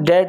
1.5